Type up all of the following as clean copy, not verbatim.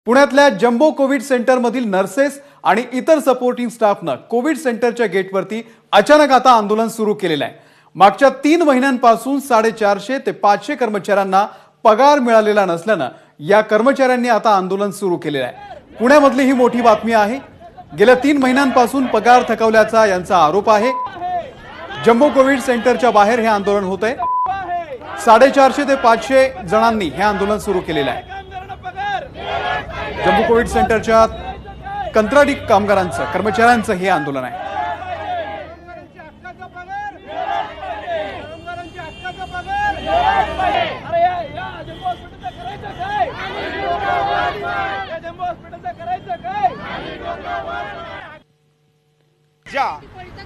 पुण्यातल्या jumbo Covid सेंटरमधील nurses आणि इतर सपोर्टिंग स्टाफनं कोविड सेंटरच्या गेटवरती अचानक आता आंदोलन सुरू केलेलं आहे। मागच्या 3 महिन्यांपासून 450 ते 500 कर्मचाऱ्यांना पगार मिळालेला नसल्यानं या कर्मचाऱ्यांनी आता आंदोलन सुरू केलेलं आहे। पुण्यामधली ही मोठी बातमी आहे। गेल्या 3 महिन्यांपासून पगार थकवल्याचा यांचा आरोप आहे। जम्बो कोविड सेंटरच्या बाहेर हे आंदोलन होत आहे। 450 ते 500 जणांनी हे आंदोलन सुरू केलेलं आहे। जम्बो कोविड सेंटरच्या कंत्राटी कामगारांचं कर्मचाऱ्यांचं हे आंदोलन आहे। ज्या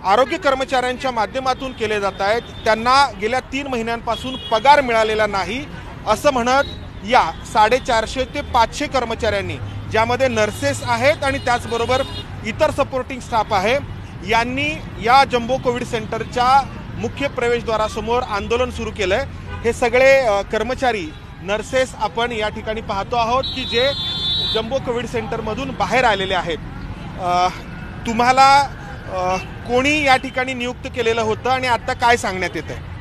आरोग्य कर्मचाऱ्यांच्या माध्यमातून केले जात आहेत त्यांना गेल्या 3 महिन्यांपासून पगार मिळालेला नाही असं म्हणत या 450 ते 500 कर्मचाऱ्यांनी, ज्यामध्ये नर्सेस आहेत आणि त्याचबरोबर इतर सपोर्टिंग स्टाफ आहे, यांनी या जम्बो कोविड सेंटरच्या मुख्य प्रवेशद्वारासमोर आंदोलन सुरू केलंय। हे सगळे कर्मचारी नर्सेस आपण या ठिकाणी पाहतो आहोत की जे जम्बो कोविड सेंटरमधून बाहेर आलेले आहेत। तुम्हाला कोणी या ठिकाणी नियुक्त केलेलं होतं आणि आता काय सांगण्यात येत आहे?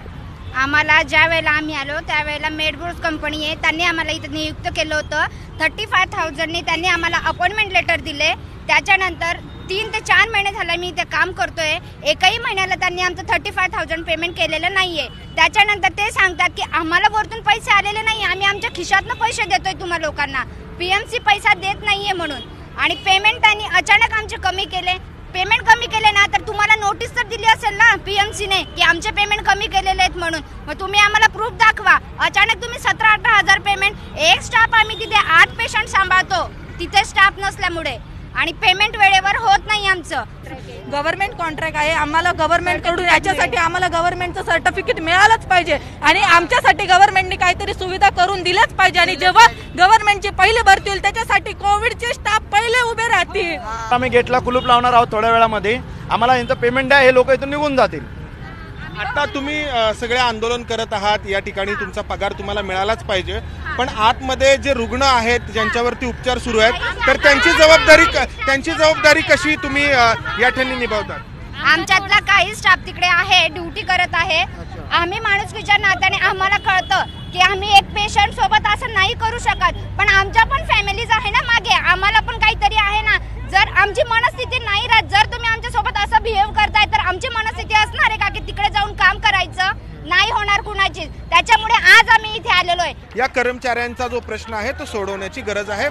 आम्हाला ज्या वेळेला आम्ही आलो त्यावेळेला मेडबोर्ड कंपनी आहे, त्यांनी आम्हाला इथे नियुक्त केलं होतं। 35,000नी त्यांनी आम्हाला अपॉइंटमेंट लेटर दिले। त्याच्यानंतर 3 ते 4 महिने झाले मी इथे काम करतोय। एकही महिन्याला त्यांनी आमचं 35,000 पेमेंट केलेलं नाहीये। त्याच्यानंतर ते सांगतात की आम्हाला वरतून पैसे आलेले नाही, आम्ही आमच्या खिशातनं पैसे देतोय तुम्हा लोकांना, पीएमसी पैसा देत नाहीये म्हणून। आणि पेमेंट त्यांनी अचानक आमचे कमी केले। पेमेंट कमी केले ना तर तुम्हाला नोटीस तर दिली असेल ना पीएमसीने की आमचे पेमेंट कमी केलेले आहेत म्हणून, मग तुम्ही आम्हाला प्रूफ दाखवा। अचानक तुम्ही 17-18 पेमेंट, एक स्टाफ आम्ही तिथे 8 पेशंट सांभाळतो तिथे स्टाफ नसल्यामुळे, आणि पेमेंट वेळेवर होत नाही। आमचं गव्हर्नमेंट कॉन्ट्रॅक्ट आहे, आम्हाला गव्हर्नमेंट कडून याच्यासाठी आम्हाला गव्हर्नमेंटचं सर्टिफिकेट मिळालंच पाहिजे आणि आमच्यासाठी गव्हर्नमेंटने काहीतरी सुविधा करून दिल्याच पाहिजे। आणि जेव्हा गव्हर्नमेंटची पहिली भरती होईल त्याच्यासाठी कोविडचे स्टाफ पहिले उभे राहतील। आम्ही गेटला कुलूप लावणार आहोत थोड्या वेळामध्ये, आम्हाला यांचं पेमेंट द्या, हे लोक इथून निघून जातील। आता तुम्ही सगळे आंदोलन करत आहात, या ठिकाणी तुमचा पगार तुम्हाला मिळालाच पाहिजे, पण आतमध्ये जे रुग्ण आहेत ज्यांच्यावरती उपचार सुरू आहेत तर त्यांची जबाबदारी कशी तुम्ही या ठिकाणी निभावतात? आमच्यातला काही स्टाफ तिकडे आहे, ड्युटी करत आहे। आम्ही माणुसकीच्या नात्याने आम्हाला कळतं की आम्ही एक पेशंट सोबत असं नाही करू शकत, पण आमच्या पण फॅमिलीज आहे ना मागे, आम्हाला पण काहीतरी आहे ना। जर आमची मनस्थिती नाही राहत, जर तुम्ही आमच्या सोबत असं बिहेव करताय तर आमची मनस्थिती असणार आहे का की तिकडे जाऊन काम करायचं? नाही होणार कुणाची। त्याच्यामुळे आज आम्ही इथे आलेलो आहे। या कर्मचाऱ्यांचा जो प्रश्न आहे तो सोडवण्याची गरज आहे।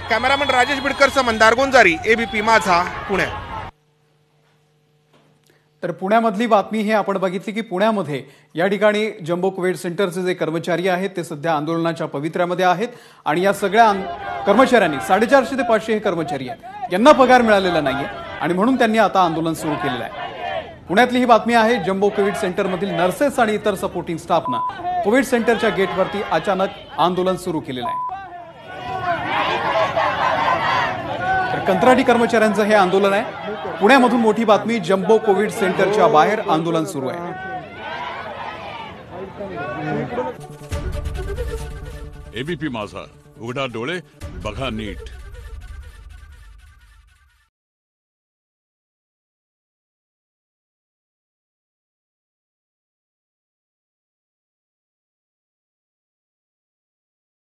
कॅमेरामन राजेश बिडकरसह मंदार गोंजारी, एबीपी माझा, पुणे। तर पुण्यामधली बातमी हे आपण बघितली की पुण्यामध्ये या ठिकाणी जम्बो कोविड सेंटरचे जे कर्मचारी आहेत ते सध्या आंदोलनाच्या पवित्र्यामध्ये आहेत आणि या सगळ्या कर्मचाऱ्यांनी 450 ते 500 हे कर्मचारी आहेत, यांना पगार मिळालेला नाहीये आणि म्हणून त्यांनी आता आंदोलन सुरू केलेलं आहे। पुण्यातली ही बातमी आहे। जम्बो कोविड सेंटरमधील नर्सेस आणि इतर सपोर्टिंग स्टाफनं कोविड सेंटरच्या गेटवरती अचानक आंदोलन सुरू केलेलं आहे। तर कंत्राटी कर्मचाऱ्यांचं हे आंदोलन आहे। पुण्यामधून मोठी बातमी, जम्बो कोविड सेंटरच्या बाहेर आंदोलन सुरू आहे। एबीपी माझा, उघडा डोळे बघा नीट।